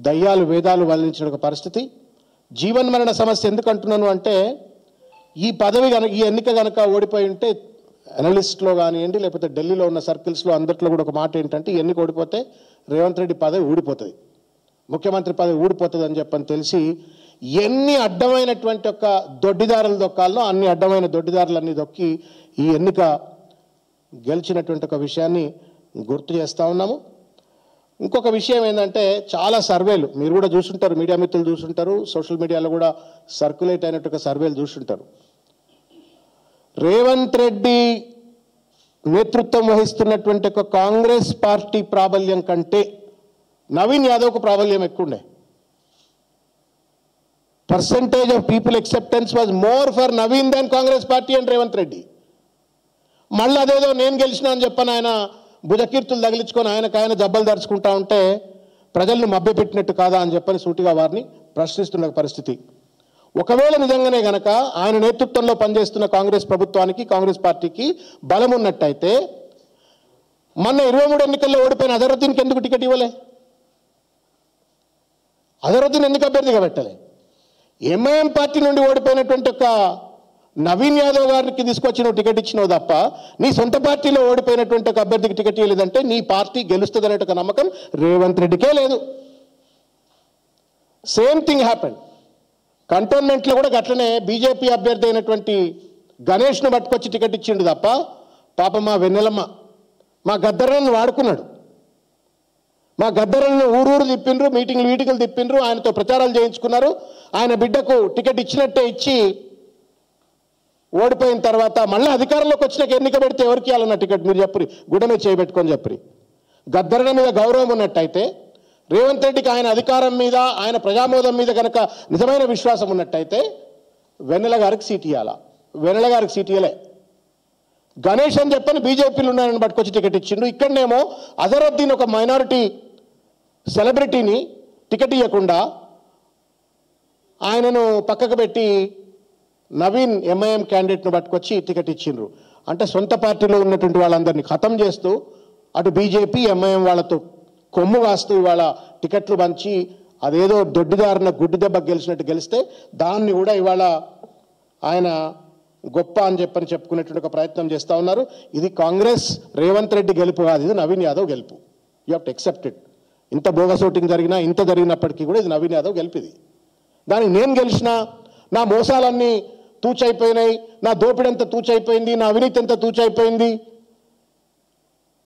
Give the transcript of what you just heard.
దయ్యాలు వేదాలు వల్లించిన ఒక పరిస్థితి. జీవన్మరణ సమస్య ఎందుకు అంటున్నాను అంటే, ఈ పదవి కనుక, ఈ ఎన్నిక కనుక ఓడిపోయి ఉంటే అనలిస్ట్లో కానివ్వండి, లేకపోతే ఢిల్లీలో ఉన్న సర్కిల్స్లో అందరిలో కూడా ఒక మాట ఏంటంటే, ఈ ఎన్నిక ఓడిపోతే రేవంత్ రెడ్డి పదవి ఊడిపోతుంది, ముఖ్యమంత్రి పదవి ఊడిపోతుంది అని చెప్పని తెలిసి ఎన్ని అడ్డమైనటువంటి ఒక దొడ్డిదారులు దొక్కాలనో అన్ని అడ్డమైన దొడ్డిదారులన్నీ దొక్కి ఈ ఎన్నిక గెలిచినటువంటి ఒక విషయాన్ని గుర్తు చేస్తూ ఉన్నాము. ఇంకొక విషయం ఏంటంటే, చాలా సర్వేలు మీరు కూడా చూసుంటారు, మీడియా మిత్రులు చూసుంటారు, సోషల్ మీడియాలో కూడా సర్క్యులేట్ అయినట్టు ఒక సర్వేలు చూసుంటారు. రేవంత్ రెడ్డి నేతృత్వం వహిస్తున్నటువంటి ఒక కాంగ్రెస్ పార్టీ ప్రాబల్యం కంటే నవీన్ యాదవ్కు ప్రాబల్యం ఎక్కువ ఉండే. Percentage of people acceptance was more for Naveen than Congress party and Revanth Reddy. మళ్ళీ అదేదో నేను గెలిచినా అని చెప్పని ఆయన భుజకీర్తులు తగిలించుకొని ఆయన జబ్బలు దరుచుకుంటా ఉంటే ప్రజల్ని మభ్యపెట్టినట్టు కాదా అని చెప్పని సూటిగా వారిని ప్రశ్నిస్తున్న పరిస్థితి. ఒకవేళ నిజంగానే గనక ఆయన నేతృత్వంలో పనిచేస్తున్న కాంగ్రెస్ ప్రభుత్వానికి, కాంగ్రెస్ పార్టీకి బలం ఉన్నట్టయితే మొన్న 23 ఎన్నికల్లో ఓడిపోయిన అజరుద్దీన్కి ఎందుకు టికెట్ ఇవ్వలే? అజరుద్దీన్ ఎందుకు అభ్యర్థిగా పెట్టలే? ఎంఐఎం పార్టీ నుండి ఓడిపోయినటువంటి ఒక నవీన్ యాదవ్ గారికి తీసుకొచ్చి నువ్వు టికెట్ ఇచ్చినావు తప్ప నీ సొంత పార్టీలో ఓడిపోయినటువంటి ఒక అభ్యర్థికి టికెట్ ఇవ్వలేదంటే నీ పార్టీ గెలుస్తుంది అనే ఒక నమ్మకం రేవంత్ రెడ్డికే లేదు. సేమ్ థింగ్ హ్యాపెన్ కంటోన్మెంట్లో కూడా గట్లనే బీజేపీ అభ్యర్థి అయినటువంటి గణేష్ను పట్టుకొచ్చి టికెట్ ఇచ్చిండు తప్ప పాప మా వెన్నెలమ్మ మా గద్దరను వాడుకున్నాడు. మా గద్దరను ఊరూరు తిప్పిండ్రు, వీటికలు తిప్పిండ్రు, ఆయనతో ప్రచారాలు చేయించుకున్నారు. ఆయన బిడ్డకు టికెట్ ఇచ్చినట్టే ఇచ్చి ఓడిపోయిన తర్వాత మళ్ళీ అధికారంలోకి వచ్చినాక ఎన్నిక పెడితే ఎవరికి ఇవ్వాలన్న టికెట్ మీరు చెప్పరి, గుడ్డమే చేయబెట్టుకొని చెప్పరి. గద్దరన మీద గౌరవం ఉన్నట్టయితే, రేవంత్ రెడ్డికి ఆయన అధికారం మీద, ఆయన ప్రజామోదం మీద కనుక నిజమైన విశ్వాసం ఉన్నట్టయితే వెన్నెల గారికి సీట్ ఇవ్వాలా? వెన్నెల గారికి సీట్ ఇవ్వలే. గణేష్ అని చెప్పని బీజేపీలు ఉన్నారని పట్టుకొచ్చి టికెట్ ఇచ్చిండు. ఇక్కడనేమో అజరుద్దీన్ ఒక మైనారిటీ సెలబ్రిటీని టికెట్ ఇవ్వకుండా ఆయనను పక్కకు పెట్టి నవీన్ ఎంఐఎం క్యాండిడేట్ను పట్టుకొచ్చి టికెట్ ఇచ్చిండ్రు. అంటే సొంత పార్టీలో ఉన్నటువంటి వాళ్ళందరినీ ఖతం చేస్తూ అటు బీజేపీ ఎంఐఎం వాళ్ళతో కొమ్ము కాస్తూ ఇవాళ టికెట్లు పంచి అదేదో దొడ్డిదారిన గుడ్డి దెబ్బ గెలిచినట్టు గెలిస్తే దాన్ని కూడా ఇవాళ ఆయన గొప్ప అని చెప్పుకునేటువంటి ఒక ప్రయత్నం చేస్తూ ఉన్నారు. ఇది కాంగ్రెస్ రేవంత్ రెడ్డి గెలుపు కాదు, ఇది నవీన్ యాదవ్ గెలుపు. You have to accept it. ఇంత బోగస్ ఓటింగ్ జరిగినా, ఇంత జరిగినప్పటికీ కూడా ఇది నవీన్ యాదవ్ గెలుపు. ఇది దానికి నేను గెలిచినా, నా మోసాలన్నీ తూచైపోయినాయి, నా దోపిడంతా తూచైపోయింది, నా అవినీతి అంతా తూచైపోయింది,